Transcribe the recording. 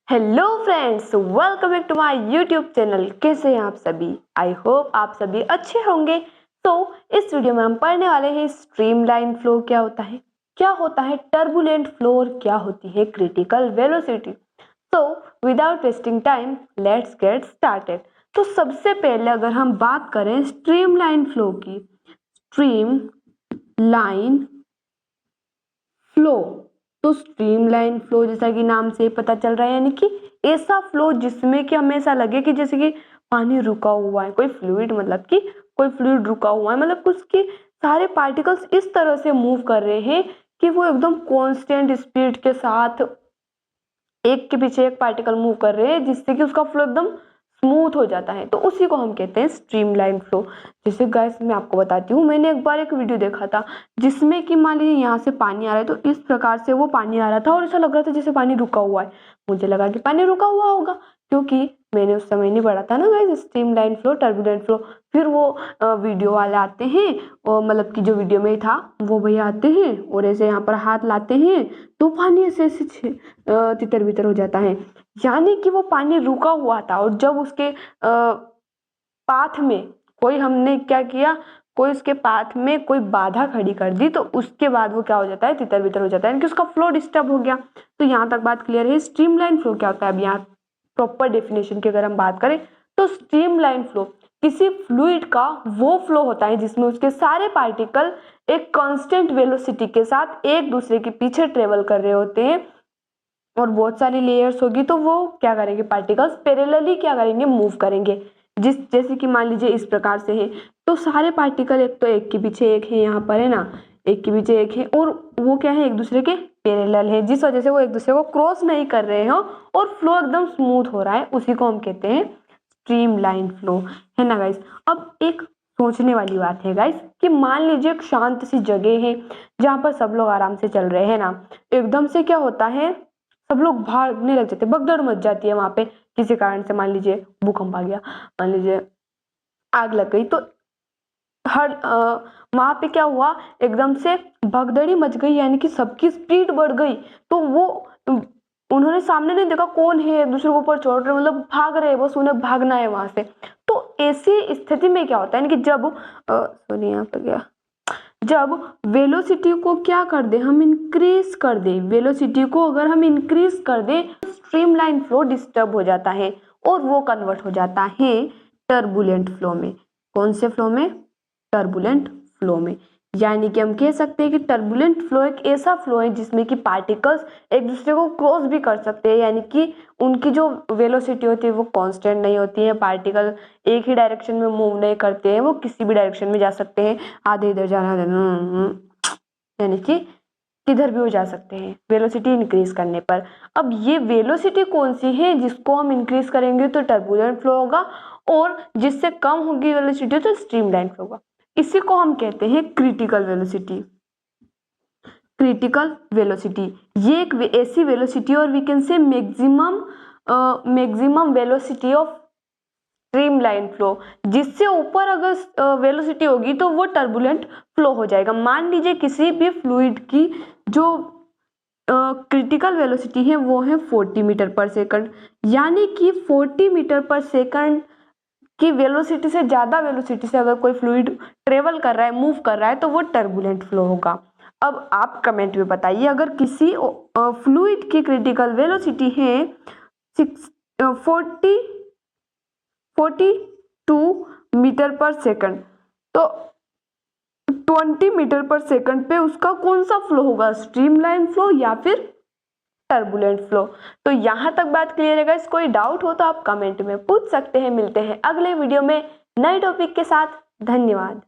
Hello friends, welcome back to my YouTube channel. कैसे हैं आप सभी? आई होप आप सभी अच्छे होंगे। तो इस वीडियो में हम पढ़ने वाले हैं स्ट्रीमलाइन फ्लो क्या होता है टर्बुलेंट फ्लो और क्या होती है क्रिटिकल वेलोसिटी। तो without wasting time let's get started. तो सबसे पहले अगर हम बात करें स्ट्रीमलाइन फ्लो की, स्ट्रीम लाइन फ्लो, तो स्ट्रीमलाइन फ्लो जैसा कि नाम से पता चल रहा है, यानी कि ऐसा फ्लो जिसमें कि हमें ऐसा लगे कि जैसे कि पानी रुका हुआ है, कोई फ्लूइड, मतलब कि कोई फ्लूइड रुका हुआ है, मतलब उसके सारे पार्टिकल्स इस तरह से मूव कर रहे हैं कि वो एकदम कांस्टेंट स्पीड के साथ एक के पीछे एक पार्टिकल मूव कर रहे हैं, जिससे कि उसका फ्लो एकदम स्मूथ हो जाता है। तो उसी को हम कहते हैं स्ट्रीमलाइन फ्लो। जैसे गाइस मैं आपको बताती हूँ, मैंने एक बार एक वीडियो देखा था जिसमें कि मान लीजिए यहाँ से पानी आ रहा है, तो इस प्रकार से वो पानी आ रहा था और ऐसा लग रहा था जैसे पानी रुका हुआ है। मुझे लगा कि पानी रुका हुआ होगा, क्योंकि मैंने उस समय नहीं पढ़ा था ना guys streamline flow turbulent flow. फिर वो वीडियो वाले आते हैं, और मतलब कि जो वीडियो में था वो भैया आते हैं और ऐसे यहाँ पर हाथ लाते हैं, तो पानी ऐसे ऐसे तितर बितर हो जाता है, यानी कि वो पानी रुका हुआ था। और जब उसके पाथ में कोई हमने क्या किया, कोई उसके पाथ में कोई बाधा खड़ी कर दी, तो उसके बाद वो क्या हो जाता है, तितर बितर हो जाता है, यानी कि उसका फ्लो डिस्टर्ब हो गया। तो यहाँ तक बात क्लियर है। स्ट्रीमलाइन फ्लो क्या होता है, अब यहाँ प्रॉपर डेफिनेशन की अगर हम बात करें तो स्ट्रीमलाइन फ्लो किसी फ्लूइड का वो फ्लो होता है जिसमें उसके सारे पार्टिकल एक कांस्टेंट वेलोसिटी के साथ एक दूसरे के पीछे ट्रेवल कर रहे होते हैं, और बहुत सारी लेयर्स होगी, तो वो क्या करेंगे, पार्टिकल्स पैरेलली क्या करेंगे, मूव करेंगे। जैसे कि मान लीजिए इस प्रकार से है, तो सारे पार्टिकल एक तो एक के पीछे एक है, यहाँ पर है ना, एक के पीछे एक है, और वो क्या है, एक दूसरे के पैरेलल है, जिस वजह से वो एक दूसरे को क्रॉस नहीं कर रहे हो और फ्लो एकदम स्मूथ हो रहा है। उसी को हम कहते हैं स्ट्रीमलाइन फ्लो, है ना गाइस। अब एक सोचने वाली बात है गाइस कि मान लीजिए एक शांत सी जगह है जहाँ पर सब लोग आराम से चल रहे हैं ना, एकदम से क्या होता है, सब लोग भागने लग जाते हैं, भगदड़ मच जाती है वहां पे किसी कारण से। मान लीजिए भूकंप आ गया, मान लीजिए आग लग गई, तो हर वहां पे क्या हुआ, एकदम से भगदड़ी मच गई, यानी कि सबकी स्पीड बढ़ गई। तो वो उन्होंने सामने नहीं देखा कौन है, एक दूसरे के ऊपर चढ़ रहे, मतलब भाग रहे, बस उन्हें भागना है वहां से। तो ऐसी स्थिति में क्या होता है, यानी कि जब सॉरी यहाँ पे गया, जब वेलोसिटी को क्या कर दे, हम इंक्रीज कर दे, वेलोसिटी को अगर हम इंक्रीज कर दे, स्ट्रीमलाइन फ्लो डिस्टर्ब हो जाता है और वो कन्वर्ट हो जाता है टर्बुलेंट फ्लो में। कौन से फ्लो में? टर्बुलेंट फ्लो में। यानी कि हम कह सकते हैं कि टर्बुलेंट फ्लो एक ऐसा फ्लो है जिसमें कि पार्टिकल्स एक दूसरे को क्रॉस भी कर सकते हैं, यानी कि उनकी जो वेलोसिटी होती है वो कांस्टेंट नहीं होती है, पार्टिकल एक ही डायरेक्शन में मूव नहीं करते हैं, वो किसी भी डायरेक्शन में जा सकते हैं, आधे इधर जा रहा है, यानी कि किधर भी हो जा सकते हैं वेलोसिटी इंक्रीज करने पर। अब ये वेलोसिटी कौन सी है जिसको हम इंक्रीज करेंगे तो टर्बुलेंट फ्लो होगा, और जिससे कम होगी वेलोसिटी तो स्ट्रीमलाइन फ्लो होगा। इसी को हम कहते हैं क्रिटिकल वेलोसिटी। क्रिटिकल वेलोसिटी ये एक ऐसी वेलोसिटी, और we can say maximum velocity of streamline flow, जिससे ऊपर अगर वेलोसिटी होगी तो वो टर्बुलेंट फ्लो हो जाएगा। मान लीजिए किसी भी फ्लूइड की जो क्रिटिकल वेलोसिटी है वो है 40 मीटर पर सेकंड, यानी कि 40 मीटर पर सेकंड की वेलोसिटी से ज्यादा वेलोसिटी से अगर कोई फ्लूइड ट्रेवल कर रहा है, मूव कर रहा है, तो वो टर्बुलेंट फ्लो होगा। अब आप कमेंट में बताइए, अगर किसी फ्लूइड की क्रिटिकल वेलोसिटी है 42 मीटर पर सेकंड, तो 20 मीटर पर सेकंड पे उसका कौन सा फ्लो होगा, स्ट्रीमलाइन फ्लो या फिर टर्बुलेंट फ्लो। तो यहां तक बात क्लियर है गाइस। कोई डाउट हो तो आप कमेंट में पूछ सकते हैं। मिलते हैं अगले वीडियो में नए टॉपिक के साथ। धन्यवाद।